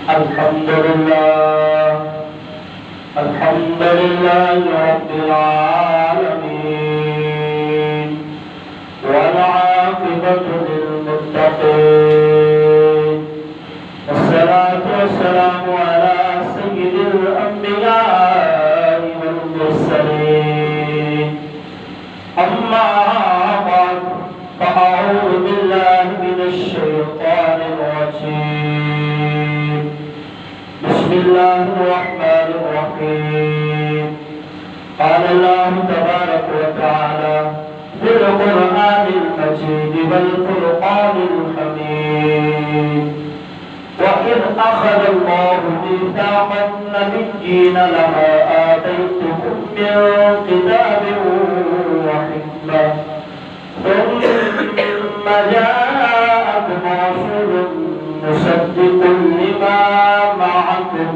الحمد لله رب العالمين والعاقبة للمتقين والصلاة والسلام على سيد الأنبياء والمرسلين أما بعد فأعوذ بالله من الشيطان الرجيم بسم الله الرحمن الرحيم قال الله تبارك وتعالى في القرآن المجيد والفرقان الحميد وإذ أخذ الله ميثاق النبيين لما آتيتكم من كتاب وحكمة ثم جاءكم رسول مصدق لما معكم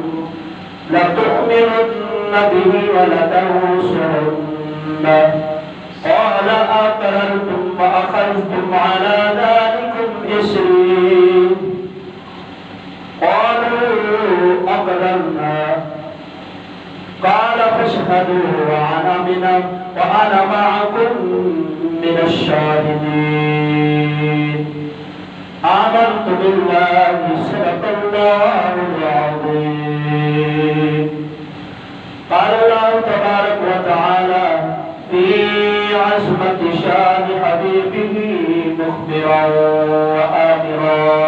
لتؤمنن به ولتنصرنه قال أقررتم وأخذتم على ذلكم إصري قالوا أقررنا قال فاشهدوا وأنا معكم من الشاهدين آمنت بالله صدق الله العظيم قال الله تبارك وتعالى في عصمة شان حبيبه مخبرا وآمرا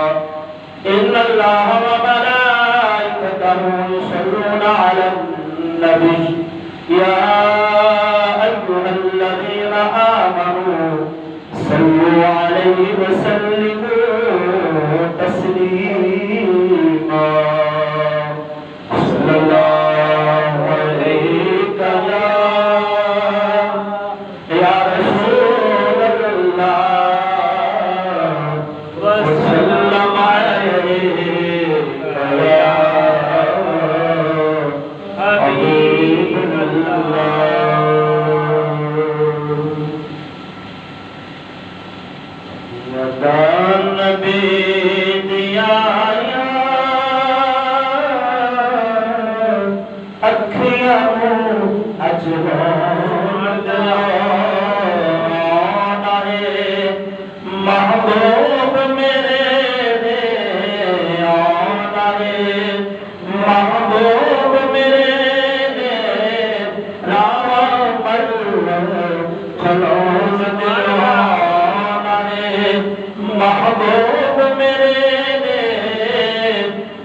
إن الله وملائكته يصلون على النبي يا أيها الذين آمنوا صلوا عليه وسلموا تسليما صلى الله عليك يا رسول الله وسلم عليك يا حبيب الله ودان بيديا أكرم أجواد محبوب میرے محبوب میرے رام خلوص محبوب میرے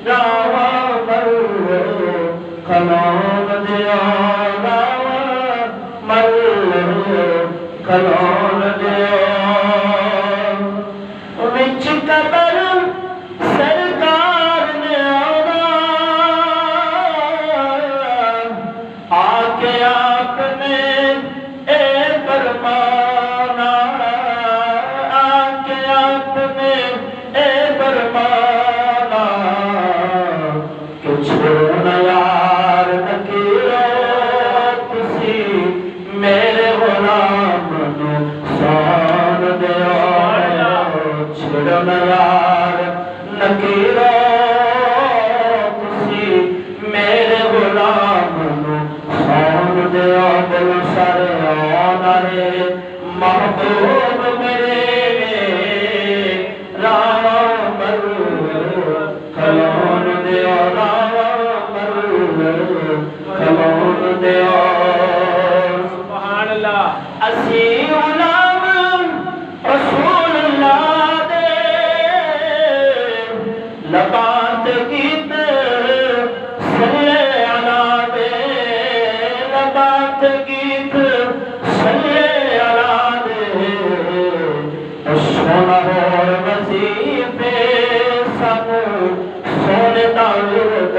رام خلوص دیا رام خلوص دیا وچ قبر سرکار نے آ کے آپ نے اے فرمانا آ کے آپ نے اے فرمانا کہ چھوڑنا یار نکیرو تسی میرے غلام نو سان دیا چھوڑنا یار نکیرو تسی میرے غلام نو سان دیا دل سارے آنا ہے محبوب میرے رام کلون دیا رام کلون دیا سبحان اللہ اسی غلام رسول اللہ دے لبات گیت صلی علی دے لبات گیت صلی علی دے سونا اور وظیفے سب سونے داود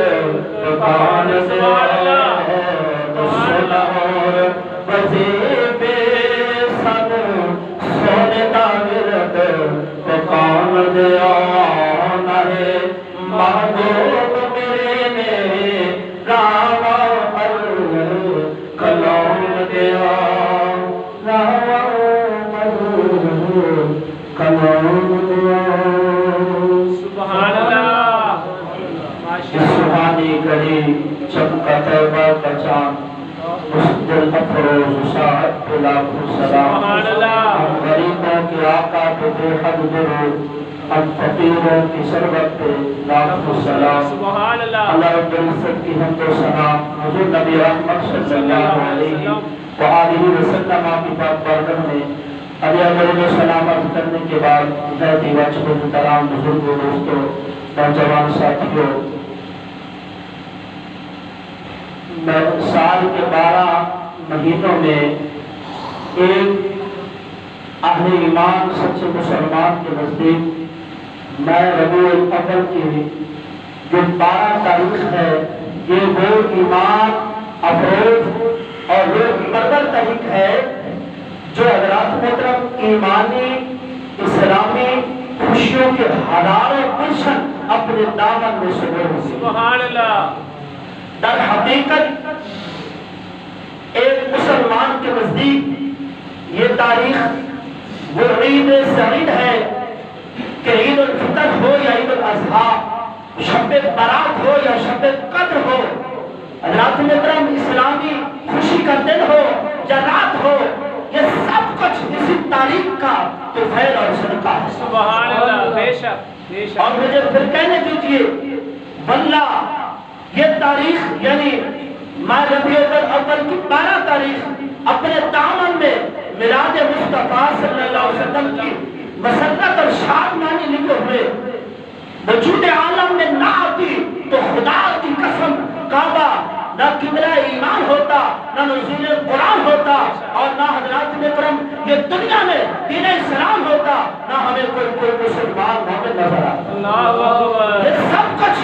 پکان دیا سونا اور وظیفے سب سونے داود پکان دیا نارے محبوب میرے رام کلون دیا رام کلون دیا سبحان اللہ روز ساعت پہ لاکھوں سلام ہم غریبوں کے آقا پہ بے حد درود ہم فقیروں کی سربت پہ لاکھوں سلام اللہ رب العزت کی حمد و ثنا حضور نبی رحمت صلی اللہ علیہ وآلہ وسلم کی پاک بارگاہ میں علیہ درود و سلام عرض کرنے کے بعد ہدایتی واجب محترام بزرگوں دوستوں نوجوان ساتھیوں، سال کے 12 مہینوں میں ایک اہل ایمان سچے مسلمان کے نزدیک میں ربیع الاول کی جو 12 تاریخ ہے یہ وہ ایمان افروز اور وہ مقدر تاریخ ہے جو حضرات محترم ایمانی اسلامی خوشیوں کے ہزاروں گلشن اپنے دامن میں سمو سبحان اللہ۔ در حقیقت ایک مسلمان کے نزدیک یہ تاریخ وہ عید سعید ہے کہ عید الفطر ہو یا عید الاضحیٰ، شب برات ہو یا شب قدر ہو، حضرات محترم اسلامی خوشی کا دن ہو یا رات ہو، یہ سب کچھ اسی تاریخ کا تو فیض اور صدقہ ہے۔ سبحان اللہ، بے شک۔ اور مجھے پھر کہنے دیجئے واللہ یہ تاریخ یعنی ماہ ربیع الاول کی 12 تاریخ اپنے دامن میں میلاد مصطفیٰ صلی اللہ علیہ وسلم کی مسرت اور شادمانی لکھے ہوئے وجود عالم میں نہ آتی تو خدا کی قسم کعبہ نہ قبلہ ایمان ہوتا، نہ نزول قرآن ہوتا، اور نہ حضرات محترم یہ دنیا میں دین اسلام ہوتا، نہ ہمیں کوئی مسلمان مومن نظر آتا۔ یہ سب کچھ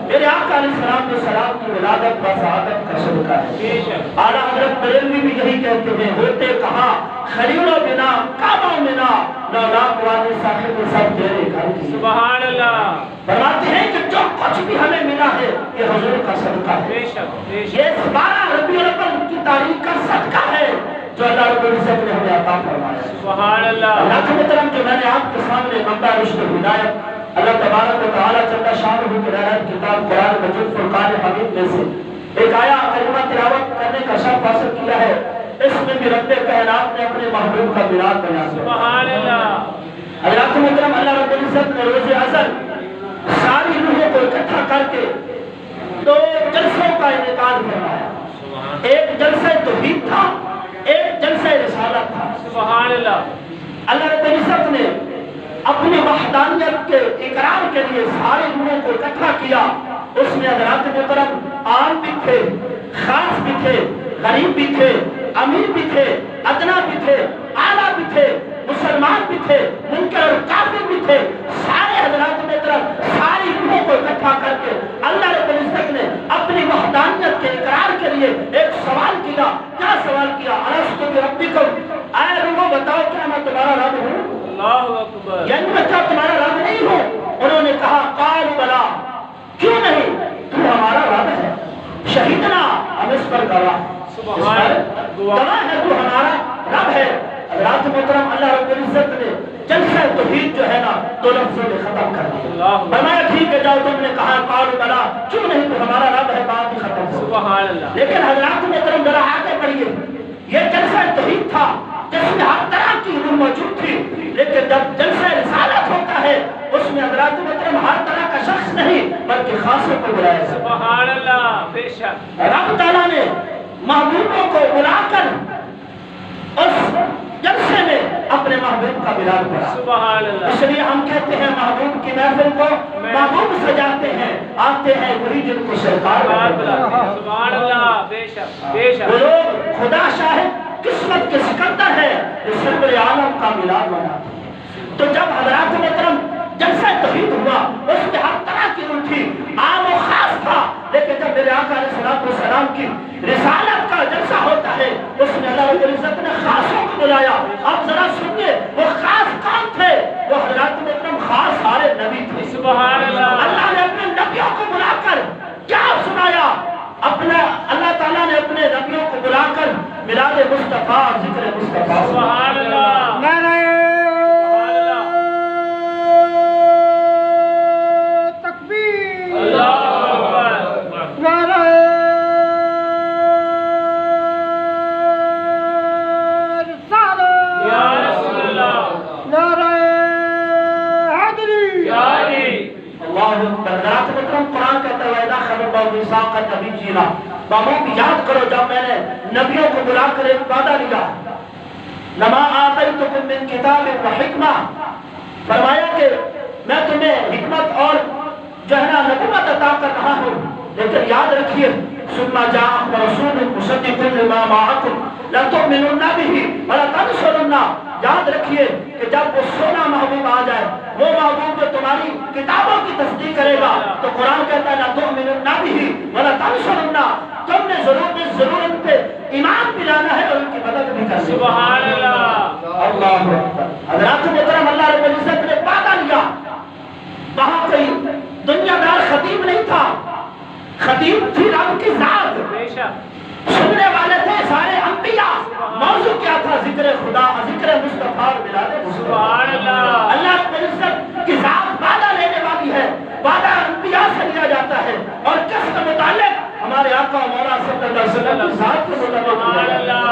میرے آقا علیہ السلام کی ولادت و سعادت کا صدقہ ہے۔ اعلیٰ حضرت بریلوی بھی یہی کہتے ہیں، ہوتے کہاں خلیل و بنا کعبہ منا نولاک والے صاحب سب تیرے گھر کی۔ سبحان اللہ۔ فرماتے ہیں کہ جو کچھ بھی ہمیں ملا ہے یہ حضور کا صدقہ ہے۔ یہ 12 ربیع الاول کی تاریخ کا صدقہ ہے جو اللہ رب العزت نے ہمیں عطا فرمایا۔ سبحان اللہ۔ اللہ کے محترم جو میں نے آپ کے سامنے منبع رشد و ہدایت اللہ تبارک و تعالیٰ جل شانہ کی رحمت کتاب قرآن مجید فرقان حمید میں سے ایک آیا کلمہ تلاوت کرنے کا شرف حاصل کیا ہے، اس میں بھی رب کائنات نے اپنے محبوب کا میلاد بیان کیا۔ سبحان اللہ۔ حضرات محترم اللہ رب العزت نے روز ازل ساری روحوں کو اکٹھا کر کے 2 جلسوں کا انعقاد فرمایا۔ ایک جلسہ توحید تھا، ایک جلسہ رسالت تھا۔ سبحان اللہ۔ اللہ رب العزت نے اپنی وحدانیت کے اقرار کے لیے سارے روحوں کو اکٹھا کیا۔ اس میں حضرات محترم عام بھی تھے، خاص بھی تھے، غریب بھی تھے، امیر بھی تھے، ادنا بھی تھے، اعلیٰ بھی تھے، مسلمان بھی تھے، منکر اور کافر بھی تھے۔ سارے حضرات محترم ساری روحوں کو اکٹھا کر کے اللہ رب العزت نے اپنی وحدانیت کے اقرار کے لیے ایک سوال کیا۔ کیا سوال کیا؟ الستو بربکم، اے روحوں بتاؤ کیا میں تمہارا رب ہوں؟ اللہ اکبر۔ یعنی میں کیا تمہارا رب نہیں ہوں؟ انہوں نے کہا قالوا بلا، کیوں نہیں، تو ہمارا رب ہے، شہیدنا، ہم اس پر گواہ گواہ ہے، تو ہمارا رب ہے۔ حضرات محترم اللہ رب العزت نے جلسہ توحید جو ہے نا 2 لفظوں میں ختم کر دیا۔ فرمایا ٹھیک ہے جاؤ، تم نے کہا قالوا بلا، کیوں نہیں، تو ہمارا رب ہے، بات ہی ختم ہو۔ سبحان اللہ۔ لیکن حضرات محترم ذرا آگے بڑھیے، یہ جلسہ توحید تھا جس میں ہر طرح کی روح موجود تھی، لیکن جب جلسہ رسالت ہوتا ہے اس میں حضرات محترم ہر طرح کا شخص نہیں بلکہ خاصوں کو بلایا۔ سبحان اللہ، بے شک۔ رب تعالیٰ نے محبوبوں کو بلا کر اس جلسے میں اپنے محبوب کا میلاد پڑھا۔ سبحان اللہ۔ اس لیے ہم کہتے ہیں محبوب کی محفل کو محبوب سجاتے ہیں، آتے ہیں وہی جن کو سرکار بلاتے ہیں۔ سبحان اللہ، بے شک، بے شک۔ وہ لوگ خدا شاہد قسمت کے سکندر ہے جو سرور عالم کا میلاد مناتے ہیں۔ تو جب حضرات محترم جلسہ توحید ہوا اس میں ہر طرح کی روح تھی، عام و خاص تھا، لیکن جب میرے آقا علیہ السلام کی رسالت کا جلسہ ہوتا ہے اس میں اللہ رب العزت نے خاصوں کو بلایا۔ آپ ذرا سنیے وہ خاص کون تھے؟ وہ حضرات محترم خاص سارے نبی تھے۔ سبحان اللہ۔ اللہ نے اپنے نبیوں کو بلا کر کیا سنایا؟ اپنا اللہ تعالیٰ نے اپنے نبیوں کو بلا کر میلاد مصطفیٰ ذکر مصطفیٰ۔ سبحان اللہ۔ نعرہ تکبیر، اللہ اکبر، نعرہ حضرات محترم قرآن کہتا ہے وَإِذَا أَخَذَ اللَّهُ مِيثَاقَ النَّبِيِّينَ، محبوب یاد کرو جب میں نے نبیوں کو بلا کر ایک وعدہ لیا، لَمَا آتَيْتُكُم مِّن كِتَابٍ وَحِكْمَةٍ، فرمایا کہ میں تمہیں حکمت اور جو ہے نا نبوت عطا کر رہا ہوں، لیکن یاد رکھیے ثُمَّ جَاءَكُمْ رَسُولٌ مُصَدِّقٌ لِمَا مَعَكُمْ لَتُؤْمِنُنَّ بِهِ وَلَتَنْصُرُنَّهُ، یاد رکھیے کہ جب وہ سونا محبوب آ جائے، وہ محبوب جو تمہاری کتابوں کی تصدیق کرے گا، تو قرآن کہتا ہے لَتُؤْمِنُنَّ بِهِ وَلَتَنْصُرُنَّهُ، تم نے ضرور ان پہ ایمان بھی لانا ہے اور ان کی مدد بھی کرنی ہے۔ سبحان اللہ، اللہ اکبر۔ حضرات محترم اللہ رب العزت نے وعدہ لیا، وہاں کوئی دنیا دار خطیب نہیں تھا، خطیب تھی رب کی ذات، بے شک سننے والے تھے سارے انبیاء۔ موضوع کیا تھا؟ ذکر خدا، ذکر مصطفیٰ اور ملاد مصطفیٰ۔ سبحان اللہ، اللہ رب العزت کی ذات وعدہ لینے والی ہے، وعدہ انبیاء سے لیا جاتا ہے، اور کس کے متعلق؟ ہمارے آقا مولا صلی اللہ علیہ وسلم کی ذات کے متعلق۔ سبحان اللہ،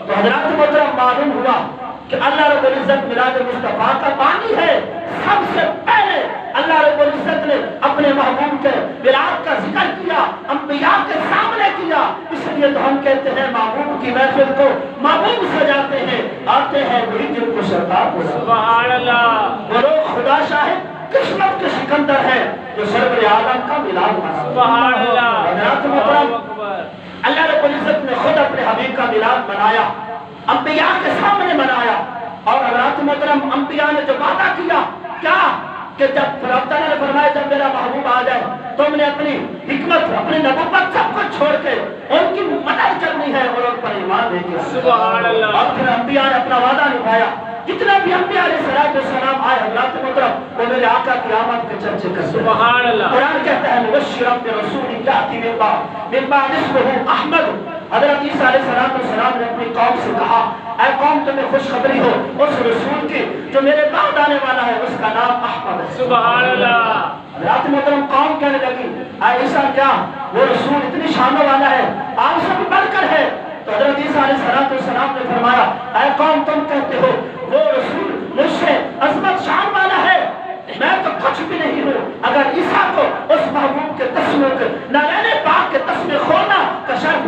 تو حضرات محترم معلوم ہوا کہ اللہ رب العزت ملاد مصطفیٰ کا بانی ہے۔ سب سے پہلے اللہ رب العزت نے اپنے محبوب کے ملاد کا ذکر کیا، انبیاء کے سامنے کیا، اس لیے تو ہم کہتے ہیں محبوب کی محفل کو محبوب سجاتے ہیں، آتے ہیں وہی جن کو سرکار بلاتے ہیں۔ سبحان اللہ، وہ لوگ خدا شاہد قسمت کے سکندر ہیں جو سرور عالم کا ملاد مناتے ہیں۔ سبحان اللہ، حضرات اللہ محترم اکبر، اللہ رب العزت نے خود اپنے حبیب کا ملاد منایا، انبیاء کے سامنے منایا، اور حضرات محترم انبیاء نے جو وعدہ کیا کیا کہ جب رب تعالیٰ نے فرمایا جب میرا محبوب آ جائے تم نے اپنی حکمت، اپنی نبوت سب کچھ چھوڑ کے ان کی مدد کرنی ہے اور ان پر ایمان لے کے۔ سبحان اللہ، اور پھر انبیاء نے اپنا وعدہ نبھایا، جتنے بھی انبیاء علیہ السلام آئے حضرات محترم وہ میرے آقا کی آمد کے چرچے کرتے ہیں۔ سبحان اللہ، قرآن کہتا ہے مبشرا برسول یأتی من بعد اسمہ احمد۔ حضرت عیسیٰ علیہ السلام نے اپنی قوم سے کہا اے قوم تمہیں خوشخبری ہو اس رسول کی جو میرے بعد آنے والا ہے، اس کا نام احمد ہے۔ سبحان اللہ، حضرات محترم قوم کہنے لگی اے عیسیٰ کیا وہ رسول اتنی شانوں والا ہے، آپ سے بھی بڑھ کر ہے؟ تو حضرت عیسیٰ علیہ السلام نے فرمایا اے قوم تم کہتے ہو وہ رسول مجھ سے عظمت شان والا ہے، میں تو کچھ بھی نہیں ہوں۔ اگر عیسیٰ کو اس محبوب کے تسمے کے نالین پاک کے تسمے کھولنا کا شرف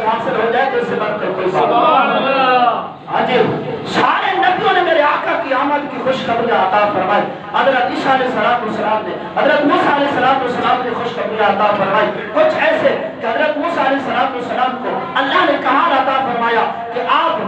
حاصل ہو جائے تو اس سے بڑھ کر کوئی بات سبحان نہیں۔ اللہ، ہاں جی، سارے نبیوں نے میرے آقا کی آمد کی خوشخبری عطا فرمائی۔ حضرت عیسیٰ علیہ السلام نے، حضرت موسیٰ علیہ السلام نے خوشخبری عطا فرمائی، کچھ ایسے کہ حضرت موسیٰ علیہ السلام کو اللہ نے کمال عطا فرمایا کہ آپ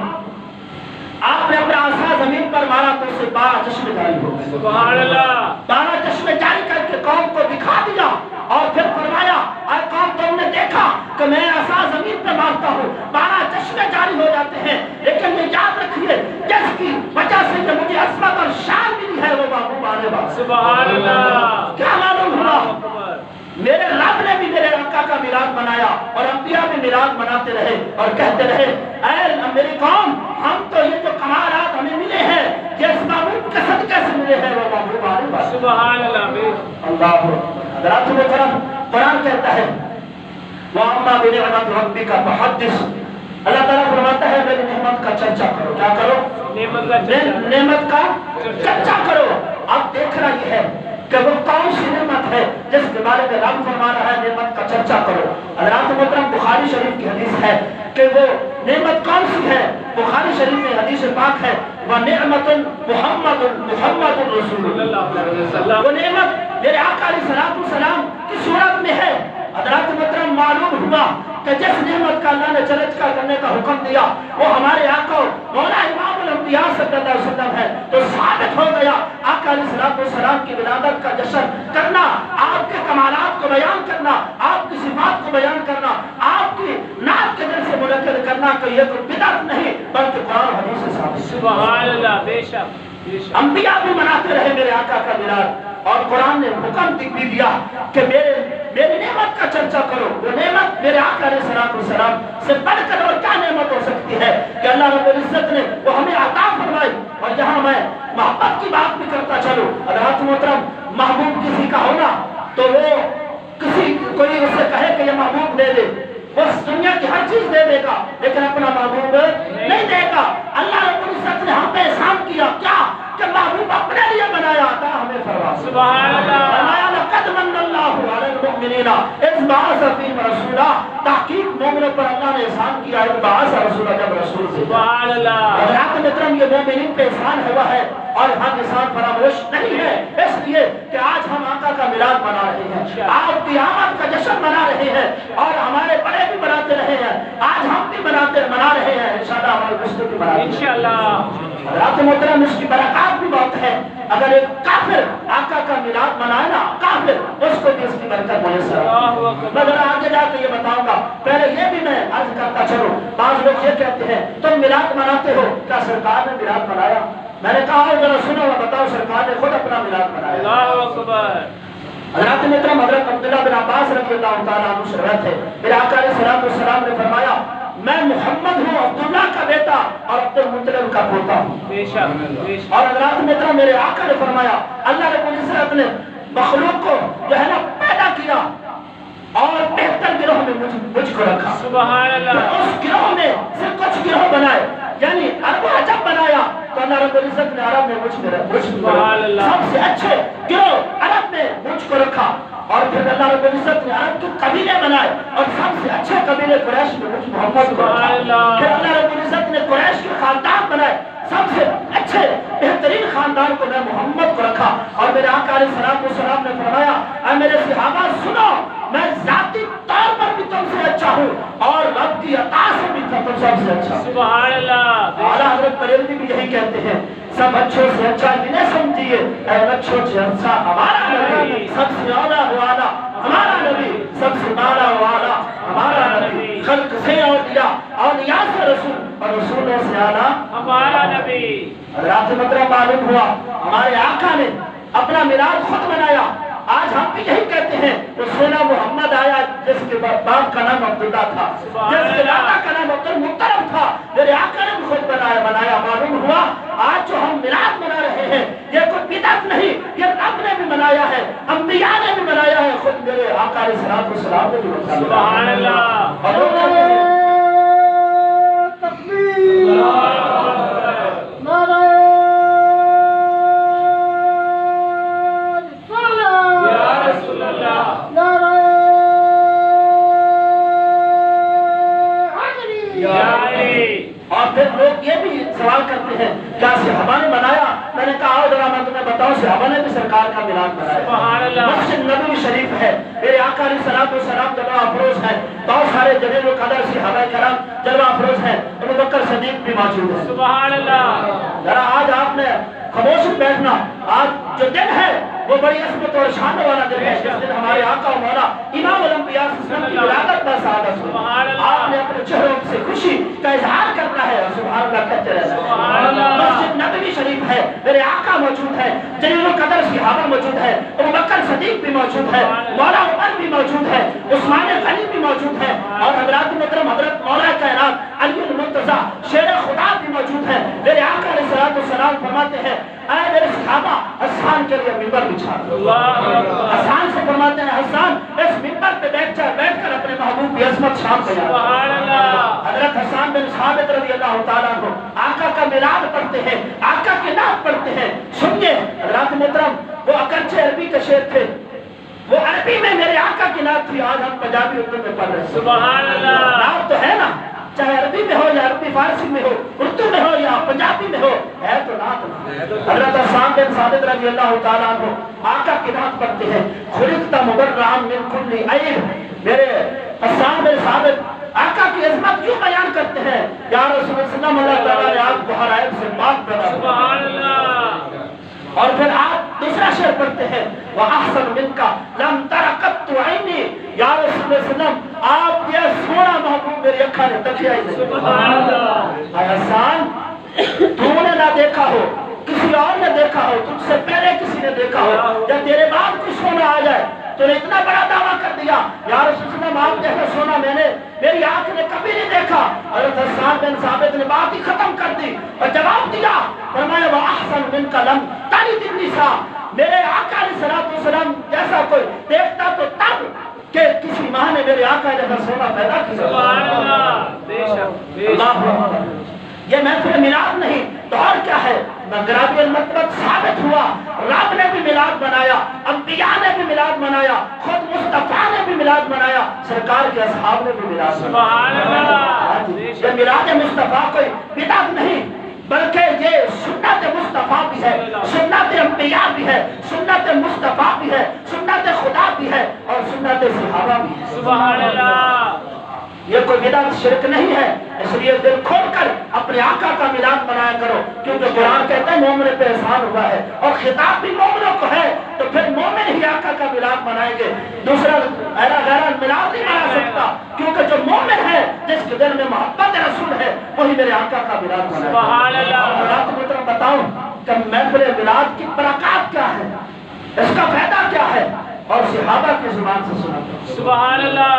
نے اپنا عصا زمین پر مارا تو اسے 12 چشمے جاری ہو گئے۔ سبحان اللہ، 12 چشمے جاری کر کے قوم کو دکھا دیا اور پھر فرمایا اے قوم تم نے دیکھا کہ میں عصا زمین پہ مارتا ہوں 12 چشمے جاری ہو جاتے ہیں، لیکن یہ یاد رکھیے جس کی وجہ سے یہ مجھے عظمت اور شان ملی ہے وہ محبوب آنے والا ہے۔ سبحان اللہ، کیا معلوم ہوا؟ اللہ اکبر، میرے رب نے بھی میرے آقا کا میلاد منایا اور انبیاء بھی میلاد مناتے رہے اور کہتے رہے اے میری قوم ہم تو یہ جو کمالات ہمیں ملے ہیں یہ اس محبوب کے صدقے سے ملے ہیں، وہ محبوب آنے والا ہے۔ سبحان اللہ، اللہ حضرات محترم قرآن کہتا ہے وَأَمَّا بِنِعْمَةِ رَبِّكَ فَحَدِّثْ، اللہ تعالیٰ فرماتا ہے میری نعمت کا چرچا کرو۔ کیا کرو؟ نعمت کا چرچا کرو۔ اب دیکھنا یہ ہے کہ وہ کون سی نعمت ہے جس کے بارے میں رب فرما رہا ہے نعمت کا چرچا کرو۔ حضرات محترم بخاری شریف کی حدیث ہے کہ وہ نعمت کون سی ہے؟ بخاری شریف میں حدیث پاک ہے وَنِعْمَةٌ مُحَمَّدٌ رسول اللہ، وہ نعمت میرے آقا علیہ السلام کی صورت میں ہے۔ حضرات محترم معلوم ہوا کہ جس نعمت کا اللہ نے چرچا کرنے کا حکم دیا وہ ہمارے آقا مولا امام الانبیاء صلی اللہ علیہ وسلم ہے، تو ثابت ہو گیا آقا علیہ السلام کی ولادت کا جشن کرنا، آپ کے کمالات کو بیان کرنا، آپ کی صفات کو بیان کرنا، آپ کی نعت کے دل سے منعقد کرنا کہ یہ کوئی بدعت نہیں بلکہ قرآن حدیث سے ثابت ہے۔ سبحان اللہ، بے شک، بے شک، انبیاء بھی مناتے رہے میرے آقا کا میلاد، اور قرآن نے حکم بھی دیا کہ میری نعمت کا چرچا کرو۔ وہ نعمت میرے آقا علیہ السلام سے بڑھ کر اور کیا نعمت ہو سکتی ہے کہ اللہ رب العزت نے وہ ہمیں عطا فرمائی۔ اور جہاں میں محبت کی بات بھی کرتا چلوں، حضرات محترم محبوب کسی کا ہونا تو وہ کوئی اس سے کہے کہ یہ محبوب دے دے، وہ دنیا کی ہر چیز دے دے گا لیکن اپنا محبوب نہیں دے گا۔ اللہ رب العزت نے ہم پہ احسان کیا کیا کہ محبوب اپنے لیے بنایا، عطا ہمیں فرما۔ سبحان اللہ، فرمایا لقد من اللہ المؤمنین اذ بعث فیہم رسولا، تحقیق مومنوں پر اللہ نے احسان کیا اذ بعث رسولا، جب رسول سے سبحان اللہ حضرات محترم یہ مومنین پہ احسان ہوا ہے اور ہم احسان فراموش نہیں ہے، اس لیے کہ آج ہم آقا کا میلاد منا رہے ہیں، آج قیامت کا جشن منا رہے ہیں اور ہمارے بڑے بھی مناتے رہے ہیں، آج ہم بھی منا رہے ہیں، انشاءاللہ ہمارے رشتے بھی مناتے ہیں انشاءاللہ۔ حضرات محترم اس کی برکات بھی بہت ہے، اگر ایک کافر آقا کا میلاد منائے نا، کافر اس کو بھی اس کی برکت میسر ہے۔ میں ذرا آگے جا کے یہ بتاؤں گا، پہلے یہ بھی میں عرض کرتا چلوں، بعض لوگ یہ کہتے ہیں تم میلاد مناتے ہو، کیا سرکار نے میلاد منایا؟ میں نے کہا ذرا سنو اور بتاؤ، سرکار نے خود اپنا میلاد منایا۔ اللہ اکبر۔ حضرات محترم حضرت عبداللہ بن عباس رضی اللہ تعالیٰ عنہ سے روایت ہے، میرے آقا علیہ السلام نے فرمایا میں محمد ہوں، عبداللہ کا بیٹا اور عبد المطلب کا پوتا ہوں۔ بے شک بے شک۔ اور حضرات محترم میرے آقا نے فرمایا اللہ رب العزت نے مخلوق کو جو ہے نا پیدا کیا اور بہتر گروہ میں مجھ کو رکھا، سبحان اللہ۔ کہ اس گروہ میں سے کچھ گروہ بنائے، یعنی عرب و عجم بنایا تو اللہ رب العزت نے عرب میں مجھ سبحان اللہ۔ سب سے اچھے گروہ عرب میں مجھ کو رکھا، اور پھر اللہ رب العزت نے عرب کے قبیلے بنائے اور سب سے اچھے قبیلے قریش میں مجھ محمد کو رکھا، پھر اللہ رب العزت نے قریش کے خاندان بنائے، سب سے اچھے بہترین خاندان کو میں محمد کو رکھا، اور میرے آقا علیہ السلام نے فرمایا اے میرے صحابہ سنو، میں ذاتی طور پر بھی تم سے اچھا ہوں اور رب کی عطا سے بھی تم سب سے اچھا ہوں۔ سبحان اللہ۔ اعلیٰ حضرت بریلوی بھی یہی کہتے ہیں سب اچھوں سے اچھا انہیں سمجھیے، اے اچھوں سے اچھا ہمارا نبی، سب سے اولا والا ہمارا نبی، سب سے بالا والا ہمارا نبی، خلق سے اولیاء، اولیاء سے رسول اور رسولوں سے اعلیٰ ہمارا نبی۔ حضرات مطلب معلوم ہوا ہمارے آقا نے اپنا میلاد خود منایا۔ آج ہم بھی یہی کہتے ہیں وہ سونا محمد آیا جس کے باپ کا نام عبداللہ تھا، جس کے دادا کا نام عبد المطلب تھا، میرے آقا نے خود بنایا۔ معلوم ہوا آج جو ہم میلاد منا رہے ہیں یہ کوئی بدعت نہیں، یہ رب نے بھی منایا ہے، انبیاء نے بھی منایا ہے، خود میرے آقا علیہ السلام نے بھی منایا۔ سبحان اللہ۔ تکبیر، نعرہ اور پھر لوگ یہ بھی سوال کرتے ہیں کیا صحابہ نے بنایا؟ میں نے کہا ذرا میں تمہیں بتاؤں صحابہ نے بھی سرکار کا میلاد بنایا۔ سبحان اللہ۔ مسجد نبوی شریف ہے، میرے آقا علیہ السلام جلوہ افروز ہے، بہت سارے جلیل القدر صحابہ کرام جلوہ افروز ہیں، ابوبکر صدیق بھی موجود ہے۔ سبحان اللہ۔ ذرا آج آپ نے خاموش بیٹھنا، آج جو دن ہے وہ بڑی عظمت اور شان والا دن ہے، جس دن ہمارے آقا و مولا امام الانبیاء صلی اللہ علیہ وسلم کی ولادت کا سعادت ہوئی۔ آپ نے اپنے چہروں سے خوشی کا اظہار کرنا ہے اور سبحان اللہ کہتے رہنا ہے۔ مسجد نبوی شریف ہے، میرے آقا موجود ہے، جلیل القدر صحابہ موجود ہے، ابوبکر صدیق بھی موجود ہے، مولا عمر بھی موجود ہے، عثمان غنی بھی موجود ہے، اور حضرات محترم حضرت مولا کائنات علی المرتضیٰ شیر خدا بھی موجود ہے۔ میرے آقا علیہ السلام فرماتے ہیں اے میرے صحابہ حسان کے لیے منبر بچھا دو۔ حسان سے فرماتے ہیں حسان اس منبر پہ بیٹھ کر اپنے محبوب کی عظمت شان کو یاد کر۔ حضرت حسان بن ثابت رضی اللہ تعالیٰ عنہ آقا کا میلاد پڑھتے ہیں، آقا کی نعت پڑھتے ہیں۔ سنیے حضرات محترم، وہ اگرچہ عربی کے شعر تھے، وہ عربی میں میرے آقا کی نعت تھی، آج ہم پنجابی اردو میں پڑھ رہے ہیں۔ سبحان اللہ۔ نعت تو ہے نا، چاہے عربی میں ہو یا عربی فارسی میں ہو، اردو میں ہو یا پنجابی میں ہو، ہے تو نعت۔ حضرت حسان بن ثابت رضی اللہ تعالیٰ عنہ آقا کی نعت پڑھتے ہیں، خلقت مبرعا من کل عیب۔ میرے حسان بن ثابت آقا کی عظمت یوں بیان کرتے ہیں یا رسول اللہ اللہ تعالیٰ نے آپ کو ہر عیب سے پاک بنا۔ سبحان اللہ۔ اور پھر آپ دوسرا شعر پڑھتے ہیں وَأَحْسَنُ مِنْكَ لَمْ تَرَ قَطُّ عَيْنِي، یا رسول اللہ علیہ وسلم آپ یہ سونا محبوب میری اکھا نے تکیا ہی نہیں۔ سبحان اللہ۔ اے حسان تو نے نہ دیکھا ہو، کسی اور نے دیکھا ہو، تجھ سے پہلے کسی نے دیکھا ہو، یا تیرے بعد کوئی سونا آ جائے تو نے اتنا بڑا دعویٰ کر دیا یا رسول اللہ آپ جیسا سونا میں نے میری آنکھ نے کبھی نہیں دیکھا۔ حضرت حسان بن ثابت نے بات ہی ختم کر دی اور جواب دیا، فرمایا وَأَحْسَنُ مِنْكَ لَمْ تَلِدِ النِّسَاء، میرے آقا علیہ السلام جیسا کوئی دیکھتا تو تب کہ کسی ماں نے میرے آقا جیسا سونا پیدا کیا۔ سبحان اللہ۔ بے شک بے شک۔ یہ محفل میلاد نہیں تو اور کیا ہے؟ مغربی المطلب ثابت ہوا، رب نے بھی میلاد بنایا، انبیاء نے بھی میلاد بنایا، خود مصطفیٰ نے بھی میلاد منایا، سرکار کے اصحاب نے بھی میلاد سبحان منایا۔ اللہ۔ یہ میلاد مصطفیٰ کوئی بدعت نہیں، بلکہ یہ سنت مصطفیٰ بھی ہے، سنت انبیاء بھی ہے، سنت مصطفیٰ بھی ہے، سنت خدا بھی ہے اور سنت صحابہ بھی ہے۔ سبحان اللہ۔ یہ کوئی بدعت شرک نہیں ہے، اس لیے دل کھول کر اپنے آقا کا میلاد منایا کرو، کیونکہ قرآن کہتا ہے مومن پہ احسان ہوا ہے اور خطاب بھی مومنوں کو ہے، تو پھر مومن ہی آقا کا میلاد منائیں گے، دوسرا غیر میلاد نہیں منا سکتا، کیونکہ جو مومن ہے جس کے دل میں محبت رسول ہے وہی میرے آقا کا میلاد منائے گا۔ سبحان اللہ۔ اور حضرات محترم بتاؤں کہ محفل میلاد کی برکات کیا ہے، اس کا فائدہ کیا ہے، اور صحابہ کی زبان سے سنا کرو۔ سبحان اللہ۔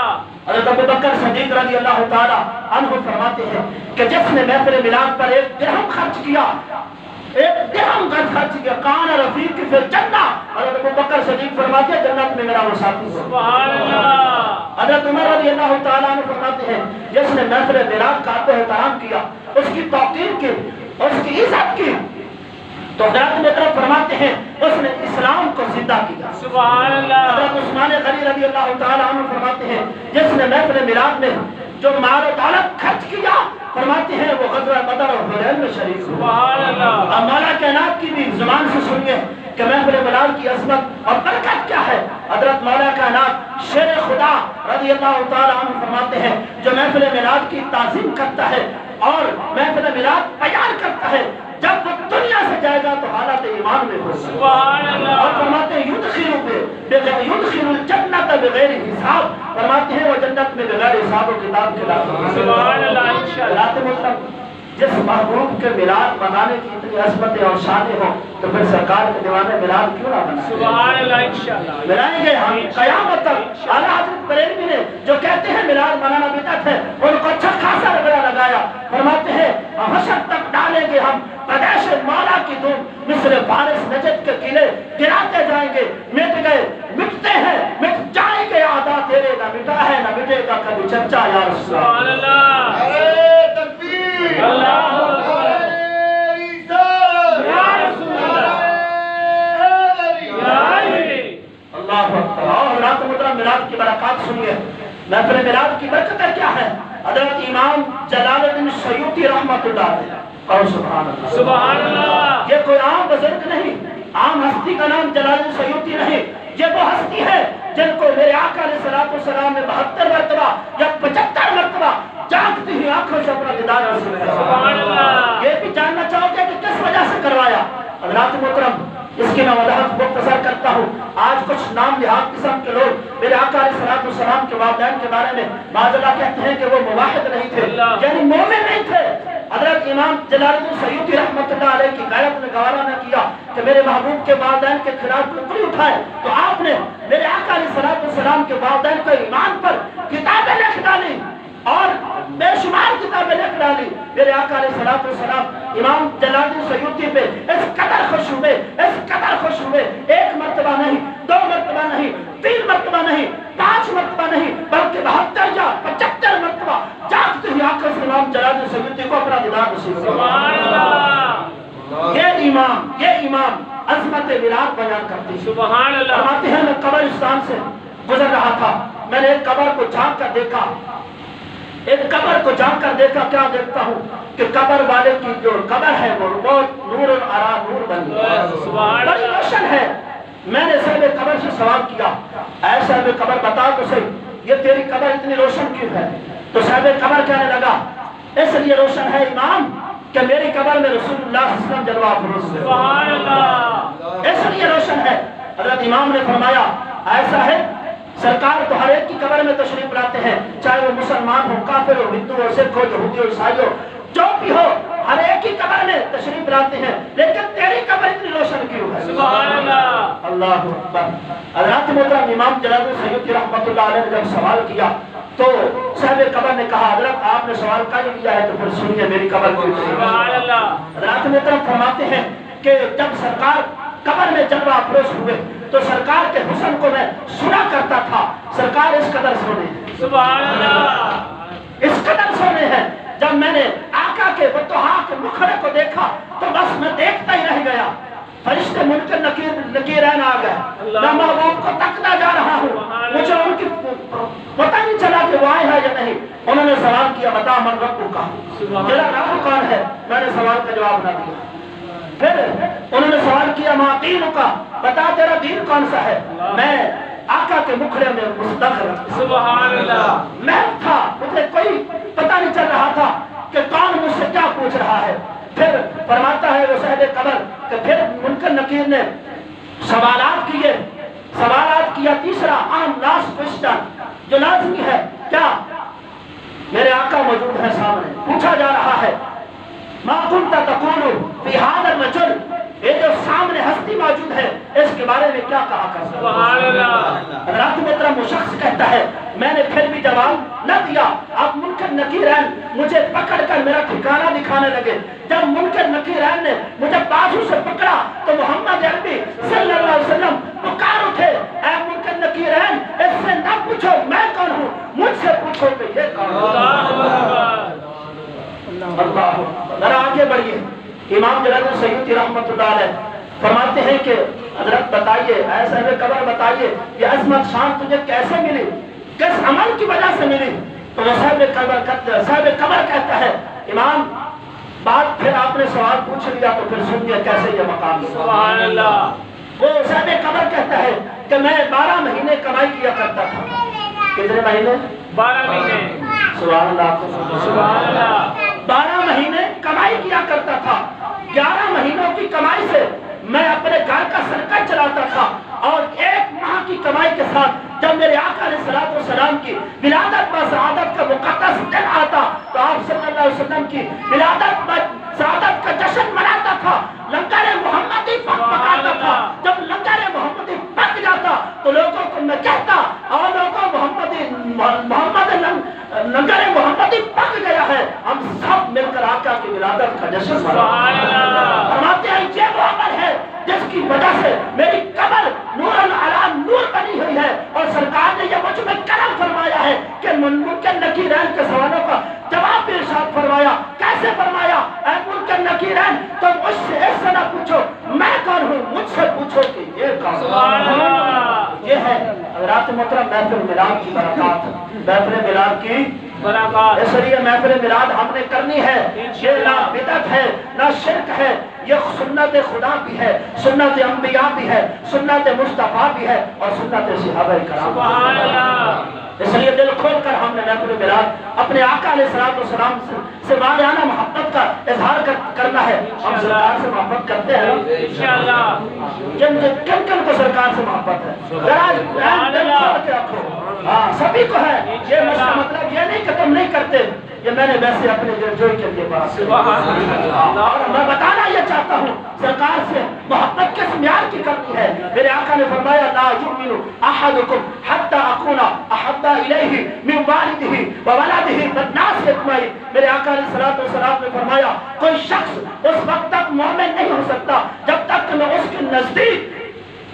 حضرت ابو بکر صدیق رضی اللہ تعالی عنہ فرماتے ہیں کہ جس نے محفل میلاد پر 1 درہم خرچ کیا، 1 درہم خرچ کیا، کان رفیق فی الجنہ، حضرت ابو بکر صدیق فرماتے ہیں جنت میں میرا وہ ساتھی ہے۔ سبحان اللہ۔ حضرت عمر رضی اللہ تعالی عنہ فرماتے ہیں جس نے محفل میلاد کا احترام کیا، اس کی توقیر کی، اس کی عزت کی، تو حضرت محترم فرماتے ہیں اس نے اسلام کو زندہ کیا۔ سبحان اللہ۔ حضرت عثمان غنی رضی اللہ تعالی عنہ فرماتے ہیں جس نے محفل میلاد میں جو مال و دولت خرچ کیا، فرماتے ہیں وہ غزوہ بدر اور حنین میں شریک ہوا۔ سبحان اللہ۔ اب مولا کائنات کی بھی زبان سے سنیے کہ محفل میلاد کی عظمت اور برکت کیا ہے۔ حضرت مولا کائنات شیر خدا رضی اللہ تعالی عنہ فرماتے ہیں جو محفل میلاد کی تعظیم کرتا ہے اور محفل میلاد تیار کرتا ہے، جب وہ دنیا سے جائے گا تو حالت ایمان میں ہوگا۔ سبحان اللہ۔ اور فرماتے ہیں یدخل الجنت بغیر حساب، فرماتے ہیں وہ جنت میں بغیر حساب و کتاب کے داخل۔ سبحان اللہ۔ انشاءاللہ۔ حضرات محترم جس محبوب کے میلاد منانے کی اتنی عظمتیں اور شانیں ہوں تو پھر سرکار کے دیوانے میلاد کیوں نہ منائیں؟ سبحان اللہ۔ انشاءاللہ۔ منائیں گے ہم قیامت تک۔ اعلیٰ حضرت بریلوی نے جو کہتے ہیں میلاد منانا بدعت ہے، ان کو اچھا خاصا رگڑا لگایا، فرماتے ہیں حشر تک ڈالیں گے ہم پردیش مولا کی دھوم، مثل فارس نجد کے قلعے گراتے جائیں گے، مٹ گئے مٹتے ہیں مٹ جائیں گے اعداء تیرے، نہ مٹا ہے نہ مٹے گا کبھی چرچا یا رسول اللہ۔ سبحان اللہ۔ اللہ اکبر۔ یا رسول اللہ۔ یا علی۔ اللہ اکبر۔ اور حضرات محترم میلاد کی برکات سنیے، محفل میلاد کی برکتیں کیا ہے۔ حضرت امام جلال الدین سیوطی رحمۃ اللہ علیہ، اور سبحان اللہ، سبحان اللہ۔ یہ کوئی عام بزرگ نہیں، عام ہستی کا نام جلال الدین سیوطی نہیں، یہ وہ ہستی ہے جن کو میرے آقا علیہ السلام نے 72 مرتبہ یا 75 مرتبہ جاگتی ہوئی آنکھوں سے اپنا دیدار حاصل کیا۔ سبحان اللہ۔ یہ بھی جاننا چاہو گے کہ کس وجہ سے کروایا۔ حضرات محترم اس کی میں وضاحت مختصر کرتا ہوں۔ آج کچھ نام نہاد قسم کے لوگ میرے آقا علیہ السلام کے والدین کے بارے میں معاذ اللہ کہتے ہیں کہ وہ موحد نہیں تھے، یعنی مومن نہیں تھے۔ حضرت امام جلال الدین سیوطی رحمۃ اللہ علیہ کی غیرت نے گوارا نہ کیا کہ میرے محبوب کے والدین کے خلاف ٹکڑی اٹھائے، تو آپ نے میرے آقا علیہ السلام کے والدین کے ایمان پر کتابیں لکھ ڈالی اور بے شمار کتابیں لکھ ڈالی۔ میرے آقا علیہ السلام امام جلال الدین سیوطی پہ اس قدر خوش ہوئے، اس قدر خوش ہوئے، 1 مرتبہ نہیں، 2 مرتبہ نہیں، 3 مرتبہ نہیں، 5 مرتبہ نہیں، بلکہ 72 یا 75 مرتبہ جاگتے ہوئے آقا سے امام جلال الدین سیوطی کو اپنا دیدار نصیب ہوا۔ سبحان اللہ۔ یہ امام عظمت میلاد بیان کرتے ہیں۔ سبحان اللہ۔ فرماتے ہیں میں قبرستان سے گزر رہا تھا، میں نے ایک قبر کو جھانک کر دیکھا، ایک قبر کو جھانک کر دیکھا، کیا دیکھتا ہوں کہ قبر والے کی جو قبر ہے وہ بہت نور العرا نور بنی، بڑی روشن ہے۔ میں نے صاحب قبر سے سوال کیا، اے صاحب قبر بتا تو صحیح یہ تیری قبر اتنی روشن کیوں ہے؟ تو صاحب قبر کہنے لگا اس لیے روشن ہے امام کہ میری قبر میں رسول اللہ صلی اللہ علیہ وسلم جلوہ افروز ہے۔ سبحان اللہ۔ اس لیے روشن ہے۔ حضرت امام نے فرمایا ایسا ہے سرکار تو ہر ایک کی قبر میں تشریف لاتے ہیں، چاہے وہ مسلمان ہو، کافر ہو، ہندو ہو، سکھ ہو، یہودی ہو، عیسائی ہو، جو بھی ہو، ہر ایک کی قبر میں تشریف لاتے ہیں، لیکن تیری قبر اتنی روشن کیوں ہے؟ سبحان اللہ۔ اللہ اکبر۔ حضرات محترم امام جلال الدین سیوطی رحمۃ اللہ علیہ نے جب سوال کیا تو صاحب قبر نے کہا حضرت آپ نے سوال کا ہی کیا ہے تو پھر سنیے میری قبر کو۔ سبحان اللہ۔ حضرات محترم فرماتے ہیں کہ جب سرکار قبر میں جلوہ افروز ہوئے تو سرکار کے حسن کو میں سنا کرتا تھا، سرکار اس قدر سونے ہیں، سبحان اللہ۔ اس قدر سونے ہیں۔ جب میں نے آقا کے بطحاق مکھڑے کو دیکھا تو بس میں دیکھتا ہی رہ گیا، فرشتے منکر نکیرین آ گئے، میں محبوب کو تکتا جا رہا ہوں، مجھے ان کی پتہ نہیں چلا کہ وہ آئے ہیں یا نہیں۔ انہوں نے سوال کیا بتا من ربک، تیرا رب کون ہے؟ میں نے سوال کا جواب نہ دیا۔ پھر انہوں نے سوال کیا ما دینک، بتا تیرا دین کون سا ہے؟ میں آقا کے مکھڑے میں مستقر سبحان اللہ محب تھا، مجھے کوئی پتہ نہیں چل رہا تھا کہ کون مجھ سے کیا پوچھ رہا ہے۔ پھر فرماتا ہے وہ صاحب قبر کہ پھر منکر نکیر نے سوالات کیا، تیسرا عام لاسٹ کوسچن جو لازمی ہے، کیا میرے آقا موجود ہے سامنے، پوچھا جا رہا ہے ما کنت تقول فی ھذا الرجل، یہ جو سامنے ہستی موجود ہے اس کے بارے میں کیا کہا کرتا؟ سبحان اللہ۔ حضرات محترم وہ شخص کہتا ہے میں نے پھر بھی جواب نہ دیا۔ اب منکر نکیرین مجھے پکڑ کر میرا ٹھکانہ دکھانے لگے۔ جب منکر نکیرین نے مجھے بازو سے پکڑا تو محمد عربی صلی اللہ علیہ وسلم پکار اٹھے، اے منکر نکیرین اس سے نہ پوچھو میں کون ہوں، مجھ سے پوچھو کہ یہ کون ہے۔ اللہ ذرا آگے بڑھیے۔ امام جلال سیوطی رحمۃ اللہ علیہ فرماتے ہیں کہ حضرت بتائیے اے صاحب قبر بتائیے یہ عظمت شان تجھے کیسے ملی، کس عمل کی وجہ سے ملی؟ تو وہ صاحب قبر کہتا ہے امام بات پھر آپ نے سوال پوچھ لیا تو پھر سن لیا کیسے یہ مقام ہے۔ سبحان اللہ۔ وہ صاحب قبر کہتا ہے کہ میں 12 مہینے کمائی کیا کرتا تھا۔ کتنے مہینے؟ 12 مہینے۔ سبحان اللہ سبحان اللہ۔ 12 مہینے کمائی کیا کرتا تھا، 11 مہینوں کی کمائی سے میں اپنے گھر کا سرکل چلاتا تھا، اور 1 ماہ کی کمائی کے ساتھ جب میرے آقا علیہ الصلوۃ والسلام کی ولادت و سعادت کا مقدس دن آتا تو آپ صلی اللہ علیہ وسلم کی ولادت و سعادت کا جشن مناتا تھا، لنگر محمدی پکاتا تھا۔ جب لنگر محمدی پک جاتا تو لوگوں کو میں کہتا اور لوگوں محمد لنگر محمدی پک گیا ہے، ہم سب مل کر آقا کی ولادت کا جشن مناتے۔ فرماتے ہیں یہ وہ عمل ہے جس کی وجہ سے میری قبر نور علی نور بنی ہوئی ہے، اور سرکار نے یہ مجھ میں کرم فرمایا ہے کہ منکر نکیرین کے سوالوں کا جواب بھی ارشاد فرمایا۔ کیسے فرمایا؟ اے منکر نکیرین تم مجھ سے اس سے نہ پوچھو میں کون ہوں، مجھ سے پوچھو کہ یہ کون ہے۔ یہ ہے حضرات محترم محفل میلاد کی برکات، محفل میلاد کی برکات۔ اس لیے محفل میلاد ہم نے کرنی ہے، یہ نہ بدعت ہے نہ شرک ہے، یہ سنت خدا بھی ہے، سنت انبیاء بھی ہے، سنت مصطفیٰ بھی ہے، اور سنت صحابہ کرام۔ سبحان اللہ۔ اس لیے دل کھول کر ہم نے محفل میلاد اپنے آقا علیہ السلام سے واقعانہ محبت کا اظہار کرنا ہے۔ ہم سرکار سے محبت کرتے ہیں انشاءاللہ۔ کن کن کو سرکار سے محبت ہے؟ ذرا دل کھول کے رکھو، ہاں سبھی کو ہے۔ یہ مطلب یہ نہیں کہ تم نہیں کرتے، یہ میں نے ویسے اپنے دلجوئی کے لیے بات کی۔ اور میں بتانا یہ چاہتا ہوں سرکار سے محبت کس معیار کی کرنی ہے۔ میرے آقا نے فرمایا لا یؤمن احدکم حتی اکون احب الیہ من والدہ وولدہ والناس اجمعین۔ میرے آقا علیہ السلام نے فرمایا کوئی شخص اس وقت تک مومن نہیں ہو سکتا جب تک کہ میں اس کے نزدیک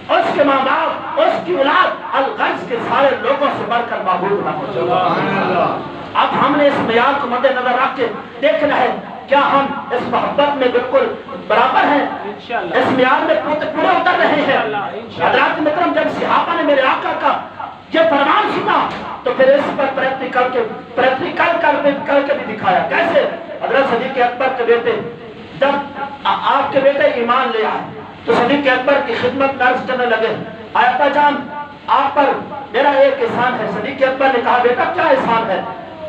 اس کے ماں باپ اس کی اولاد الغرض کے سارے لوگوں سے بڑھ کر معبود نہ ہو سکتا۔ اب ہم نے اس معیار کو مد نظر رکھ کے دیکھنا ہے کیا ہم اس محبت میں بالکل برابر ہیں، اس معیار میں پورے اتر رہے ہیں۔ حضرات محترم جب صحابہ نے میرے آقا کا یہ فرمان سنا تو پھر اس پر پریکٹیکل کر کے بھی دکھایا۔ کیسے؟ حضرت صدیق اکبر کے بیٹے جب آپ کے بیٹے ایمان لے آئے تو صدیق اکبر کی خدمت میں عرض کرنے لگے آیا جان آپ پر میرا ایک احسان ہے۔ صدیق اکبر نے کہا بیٹا کیا احسان ہے؟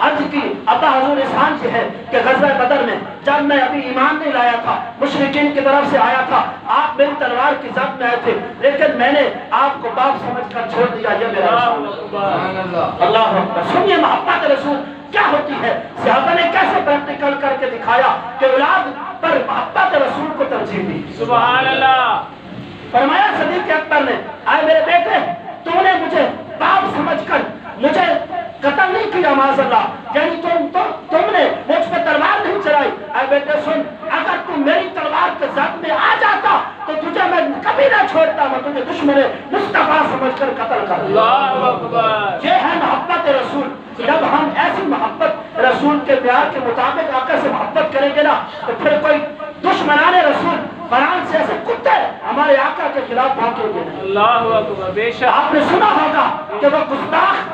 عرض کی ابا حضور احسان یہ ہے کہ غزوہ بدر میں جب میں ابھی ایمان نہیں لایا تھا، مشرکین کی طرف سے آیا تھا، آپ میری تلوار کی زد میں آئے تھے، لیکن میں نے آپ کو باپ سمجھ کر چھوڑ دیا، یہ میرا احسان۔ اللہ اکبر۔ سنیے محبت رسول کیا ہوتی ہے، صحابہ نے کیسے پریکٹیکل کر کے دکھایا کہ اولاد پر محبت رسول کو ترجیح دی۔ سبحان اللہ۔ فرمایا صدیق اکبر نے آئے میرے بیٹے تو نے مجھے باپ سمجھ کر مجھے قتل نہیں کیا معاذ اللہ، یعنی تم نے مجھ پہ تلوار نہیں چلائی۔ اے بیٹے سن، اگر تم میری تلوار کے زد میں آ جاتا تو تجھے میں کبھی نہ چھوڑتا، میں تجھے دشمن مصطفیٰ سمجھ کر قتل کر دوں۔ اللہ اکبر۔ یہ ہے محبت رسول۔ جب ہم ایسی محبت رسول کے معیار کے مطابق آقا سے محبت کریں گے نا تو پھر کوئی دشمنان رسول فرانس سے ایسے کتے ہمارے آقا کے خلاف بھونکے ہوئے ہیں۔ اللہ اکبر، بے شک، آپ نے سنا ہوگا کہ وہ گستاخ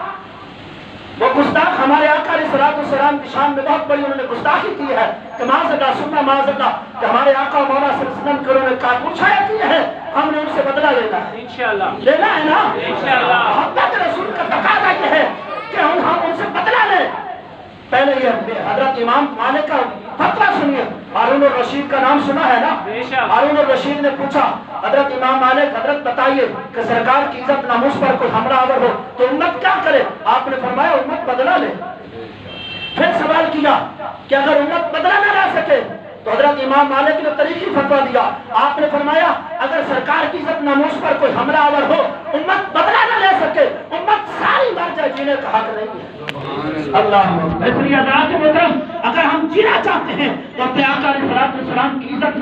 ہمارے آقا علیہ السلام کی شان میں بہت بڑی انہوں نے گستاخی کی ہے کہ معاذ اللہ سننا معاذ اللہ کہ ہمارے آقا مولا صلی اللہ علیہ وسلم کے انہوں نے کارپوٹ چھایا کی ہے، ہم نے ان سے بدلہ لینا ہے، انشاءاللہ لینا ہے نا۔ انشاءاللہ۔ محبت رسول کا تقاضا یہ ہے کہ ہم ان سے بدلہ لیں۔ پہلے یہ حضرت امام مالک کا فتویٰ سنیے، ہارون الرشید کا نام سنا ہے نا؟ بے شک۔ ہارون الرشید نے پوچھا حضرت امام مالک حضرت بتائیے کہ سرکار کی عزت ناموس پر کوئی حملہ آور ہو تو امت کیا کرے؟ آپ نے فرمایا امت بدلہ لے۔ پھر سوال کیا کہ اگر امت بدلہ نہ لے سکے تو حضرت امام مالک نے طریقی فتویٰ دیا، آپ نے فرمایا اگر سرکار کی عزت ناموس پر کوئی حملہ آور ہو امت بدلہ نہ لے سکے امت ساری مر جائے، جینے کا حق نہیں ہے۔ اللہ، اس لیے حضرات محترم اگر ہم جینا چاہتے ہیں تو اپنے آقا علیہ السلام کی عزت